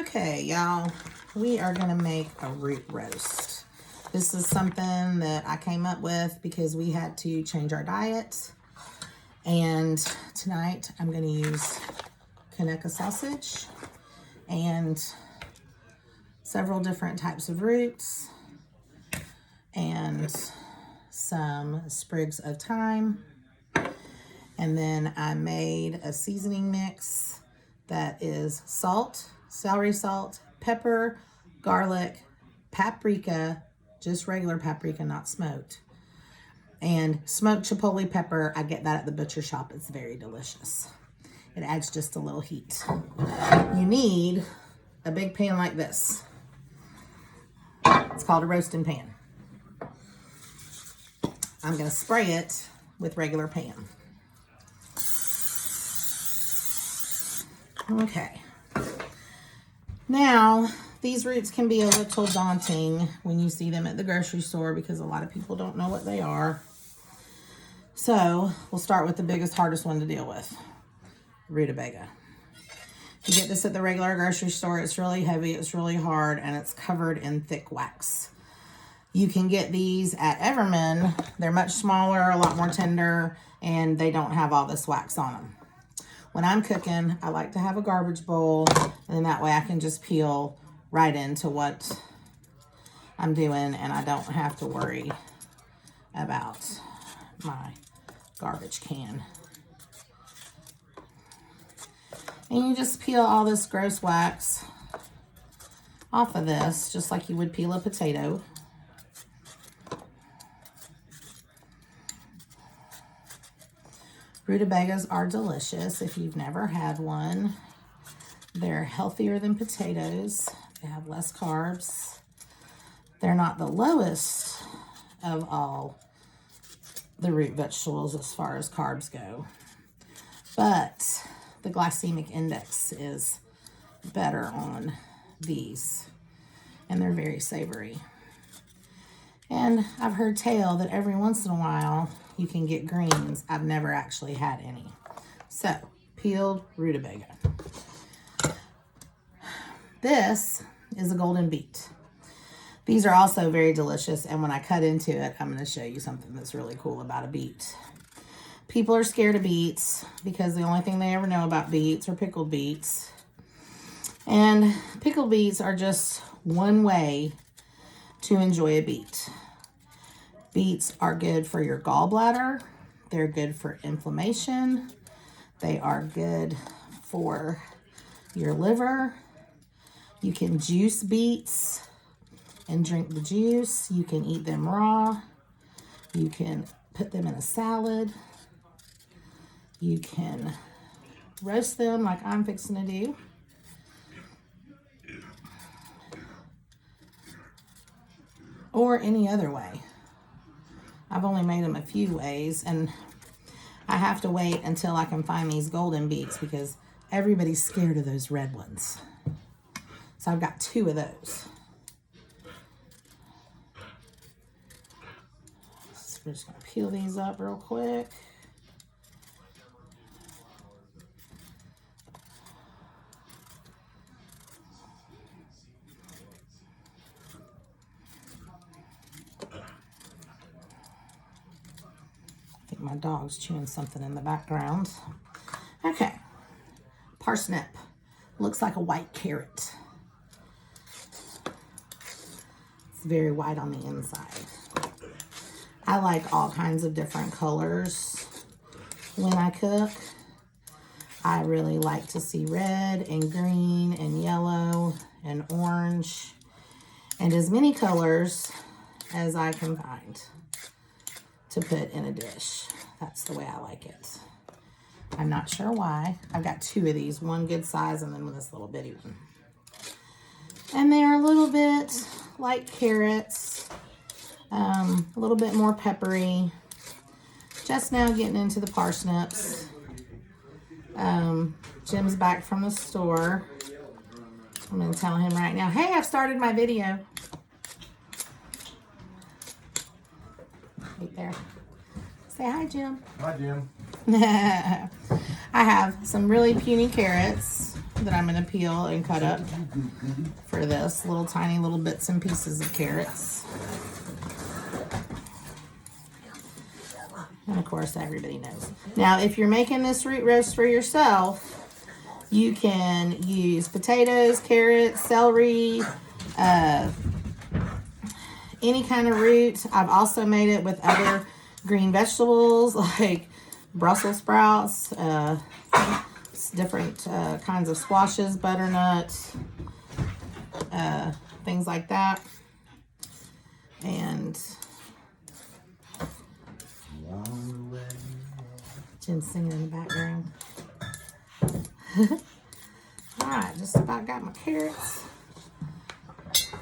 Okay, y'all, we are going to make a root roast. This is something that I came up with because we had to change our diet. And tonight I'm going to use Conecuh sausage and several different types of roots and some sprigs of thyme. And then I made a seasoning mix that is salt, celery salt, pepper, garlic, paprika, just regular paprika, not smoked, and smoked chipotle pepper. I get that at the butcher shop. It's very delicious. It adds just a little heat. You need a big pan like this. It's called a roasting pan. I'm going to spray it with regular pan. Okay. Now, these roots can be a little daunting when you see them at the grocery store because a lot of people don't know what they are. So, we'll start with the biggest, hardest one to deal with, rutabaga. You get this at the regular grocery store. It's really heavy, it's really hard, and it's covered in thick wax. You can get these at Everman. They're much smaller, a lot more tender, and they don't have all this wax on them. When I'm cooking, I like to have a garbage bowl, and then that way I can just peel right into what I'm doing, and I don't have to worry about my garbage can. And you just peel all this gross wax off of this, just like you would peel a potato. Rutabagas are delicious if you've never had one. They're healthier than potatoes. They have less carbs. They're not the lowest of all the root vegetables as far as carbs go, but the glycemic index is better on these, and they're very savory. And I've heard tell that every once in a while you can get greens. I've never actually had any. So, peeled rutabaga. This is a golden beet. These are also very delicious, and when I cut into it, I'm going to show you something that's really cool about a beet. People are scared of beets because the only thing they ever know about beets are pickled beets. And pickled beets are just one way to enjoy a beet. Beets are good for your gallbladder. They're good for inflammation. They are good for your liver. You can juice beets and drink the juice. You can eat them raw. You can put them in a salad. You can roast them like I'm fixing to do. Or any other way. I've only made them a few ways, and I have to wait until I can find these golden beets because everybody's scared of those red ones. So I've got 2 of those. So we're just going to peel these up real quick. My dog's chewing something in the background. Okay. Parsnip. Looks like a white carrot. It's very white on the inside. I like all kinds of different colors when I cook. I really like to see red and green and yellow and orange and as many colors as I can find to put in a dish. That's the way I like it. I'm not sure why. I've got 2 of these, one good size and then this little bitty one. And they're a little bit like carrots, a little bit more peppery. Just now getting into the parsnips. Jim's back from the store. I'm going to tell him right now, hey, I've started my video. Right there. Say hi, Jim. Hi, Jim. I have some really puny carrots that I'm going to peel and cut up for this. Little tiny little bits and pieces of carrots. And of course, everybody knows. Now, if you're making this root roast for yourself, you can use potatoes, carrots, celery, any kind of root. I've also made it with other green vegetables like Brussels sprouts, different kinds of squashes, butternuts, things like that. And Jim's singing in the background. Alright, just about got my carrots.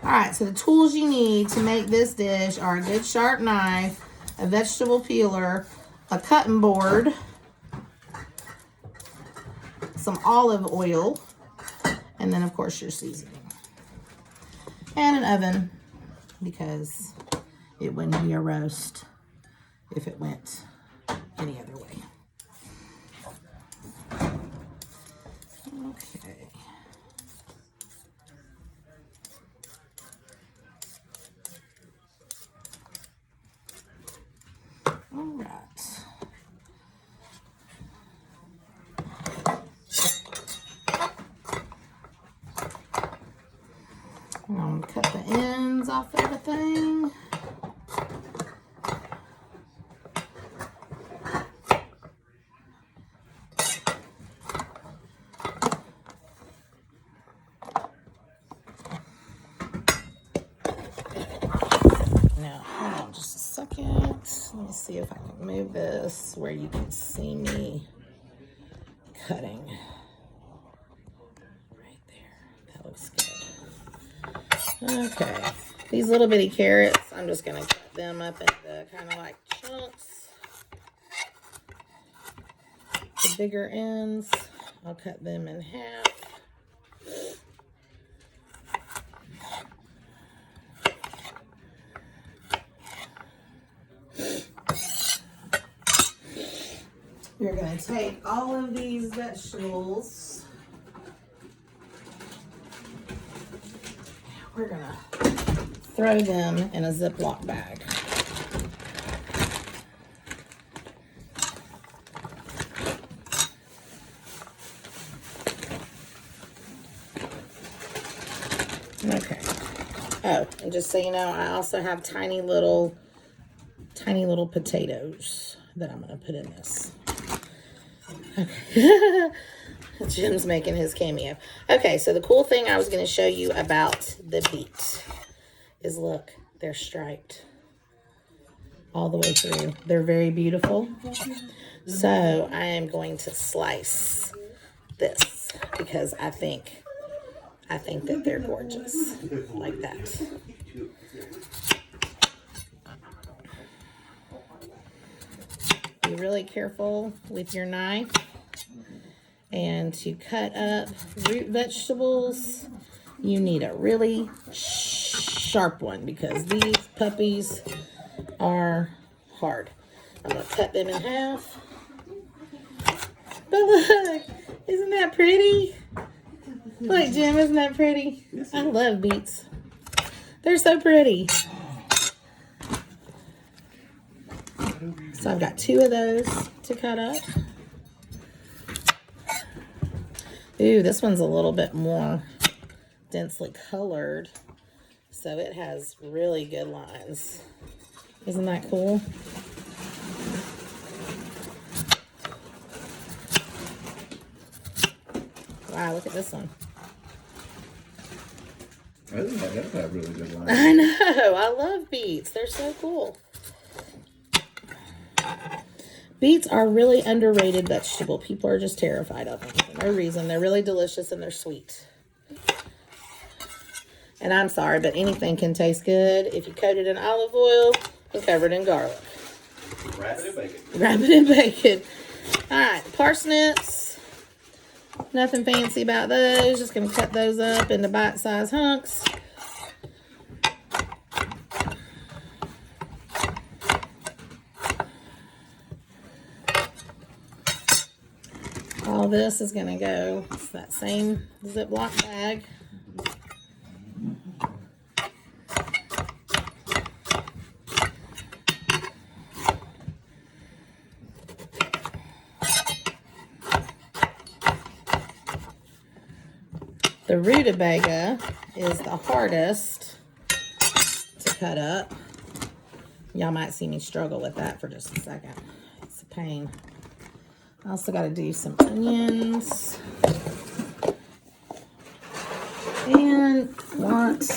Alright, so the tools you need to make this dish are a good sharp knife, a vegetable peeler, a cutting board, some olive oil, and then of course your seasoning. And an oven, because it wouldn't be a roast if it went any other way. Okay. All right. I'm going to cut the ends off everything. Now, hold on just a second. Let me see if I can move this where you can see me cutting. Right there. That looks good. Okay. These little bitty carrots, I'm just going to cut them up into kind of like chunks. The bigger ends, I'll cut them in half. You're going to take all of these vegetables. We're going to throw them in a Ziploc bag. Okay. Oh, and just so you know, I also have tiny little potatoes that I'm going to put in this. Okay. Jim's making his cameo. Okay, so the cool thing I was going to show you about the beets is, look, they're striped all the way through. They're very beautiful. So I am going to slice this because I think that they're gorgeous like that. Be really careful with your knife. And to cut up root vegetables, you need a really sharp one because these puppies are hard. I'm going to cut them in half. But look, isn't that pretty? Look, Jim, isn't that pretty? I love beets. They're so pretty. So I've got 2 of those to cut up. Ooh, this one's a little bit more densely colored, so it has really good lines. Isn't that cool? Wow, look at this one. I think that does have really good lines. I know. I love beets. They're so cool. Beets are really underrated vegetable. People are just terrified of them for no reason. They're really delicious and they're sweet. And I'm sorry, but anything can taste good if you coat it in olive oil and cover it in garlic. Wrap it in bacon. Wrap it in bacon. All right, parsnips. Nothing fancy about those. Just going to cut those up into bite-sized hunks. All this is going to go, it's that same Ziploc bag. The rutabaga is the hardest to cut up. Y'all might see me struggle with that for just a second. It's a pain. I also got to do some onions. And want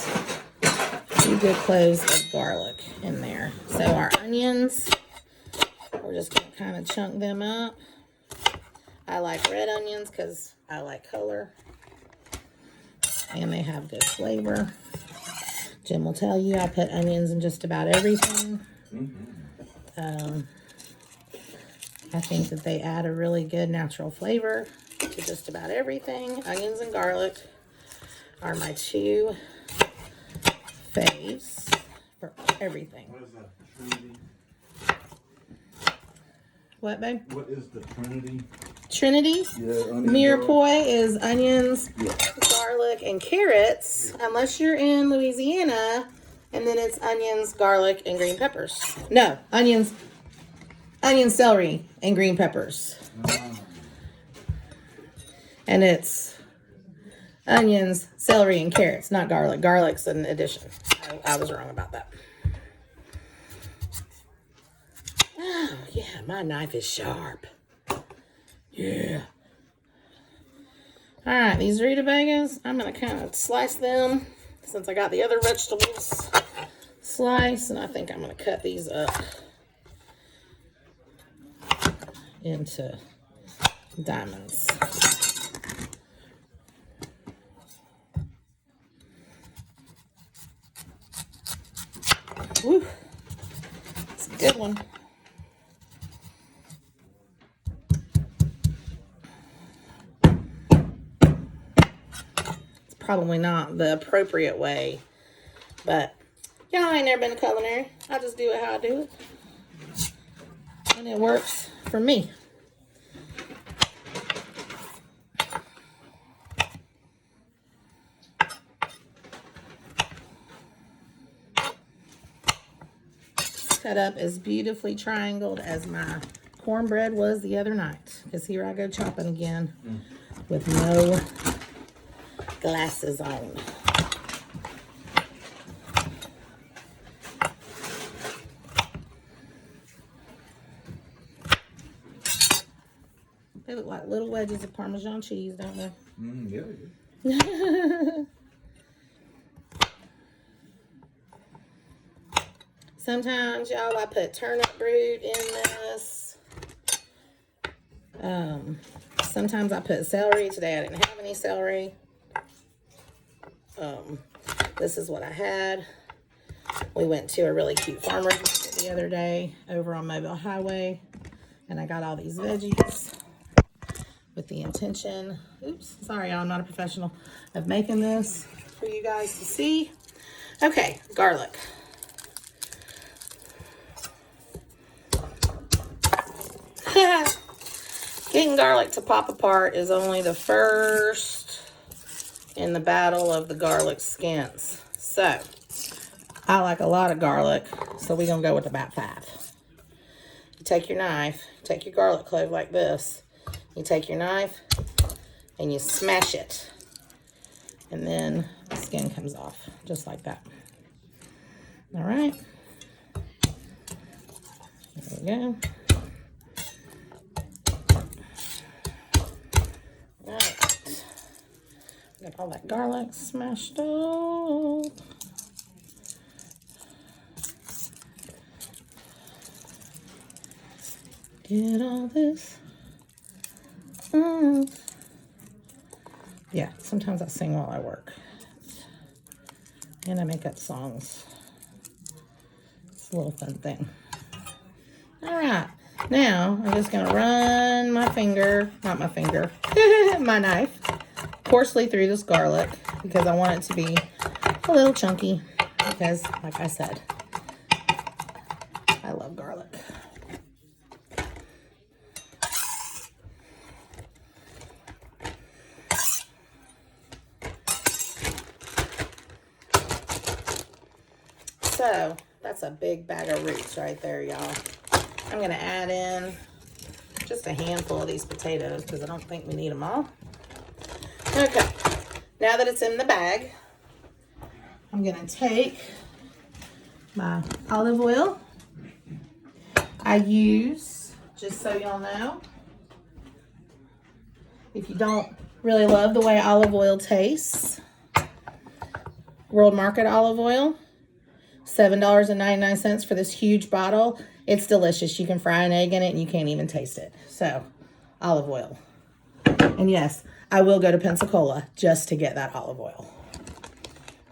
a few good cloves of garlic in there. So our onions, we're just going to kind of chunk them up. I like red onions because I like color. And they have good flavor. Jim will tell you I put onions in just about everything. I think that they add a really good natural flavor to just about everything. Onions and garlic are my two faves for everything. What is that? Trinity? What, babe? What is the Trinity? Trinity? Yeah, onion, Mirepoix is onions, yeah, garlic, and carrots, unless you're in Louisiana, and then it's onions, garlic, and green peppers. No, onions, celery, and green peppers. And it's onions, celery, and carrots, not garlic. Garlic's an addition. I was wrong about that. Oh, yeah, my knife is sharp. Yeah. All right, these rutabagas, I'm going to kind of slice them since I got the other vegetables sliced, and I think I'm going to cut these up into diamonds. Woo. It's a good one. Probably not the appropriate way, but y'all ain't never been to culinary. I just do it how I do it, and it works for me. Cut up as beautifully triangled as my cornbread was the other night, because here I go chopping again with no glasses on. They look like little wedges of Parmesan cheese, don't they? Yeah. Sometimes, y'all, I put turnip root in this. Sometimes I put celery. Today I didn't have any celery. This is what I had. We went to a really cute farmer's market the other day over on Mobile Highway, and I got all these veggies with the intention, oops, sorry, I'm not a professional, of making this for you guys to see. Okay, garlic. Getting garlic to pop apart is only the first in the battle of the garlic skins. So, I like a lot of garlic, so we're going to go with about 5. You take your knife, take your garlic clove like this. You take your knife and you smash it. And then the skin comes off, just like that. All right. There we go. All right. Got all that garlic smashed up. Get all this. Yeah, sometimes I sing while I work. And I make up songs. It's a little fun thing. All right. Now, I'm just going to run my finger, not my finger, my knife, coarsely through this garlic because I want it to be a little chunky because, like I said, I love garlic. So that's a big bag of roots right there, y'all. I'm gonna add in just a handful of these potatoes because I don't think we need them all. Okay, now that it's in the bag, I'm gonna take my olive oil. I use, just so y'all know, if you don't really love the way olive oil tastes, World Market olive oil, $7.99 for this huge bottle. It's delicious. You can fry an egg in it and you can't even taste it. So, olive oil. And yes, I will go to Pensacola just to get that olive oil.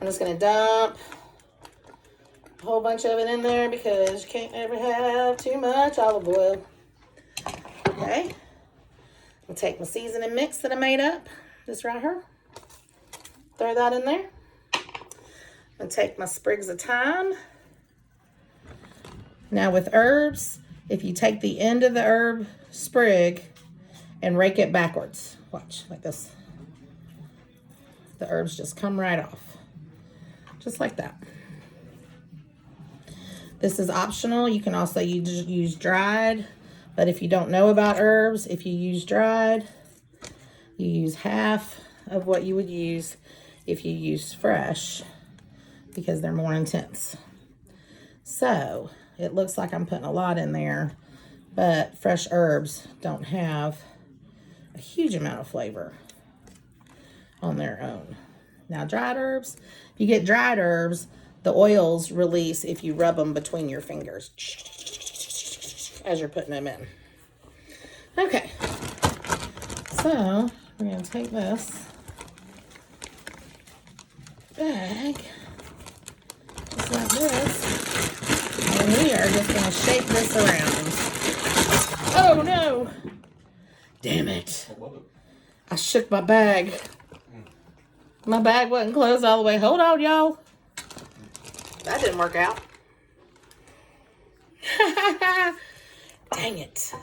I'm just going to dump a whole bunch of it in there because you can't ever have too much olive oil. Okay. I'll take my seasoning mix that I made up. This right here. Throw that in there. And take my sprigs of thyme. Now with herbs, if you take the end of the herb sprig and rake it backwards, watch, like this. The herbs just come right off. Just like that. This is optional. You can also use dried, but if you don't know about herbs, if you use dried, you use half of what you would use if you used fresh, because they're more intense. So it looks like I'm putting a lot in there, but fresh herbs don't have a huge amount of flavor on their own. Now dried herbs, if you get dried herbs, the oils release if you rub them between your fingers as you're putting them in. Okay, so we're gonna take this bag just like this, and we are just gonna shake this around. Oh no! Damn it! I shook my bag. My bag wasn't closed all the way. Hold on, y'all. That didn't work out. Dang it.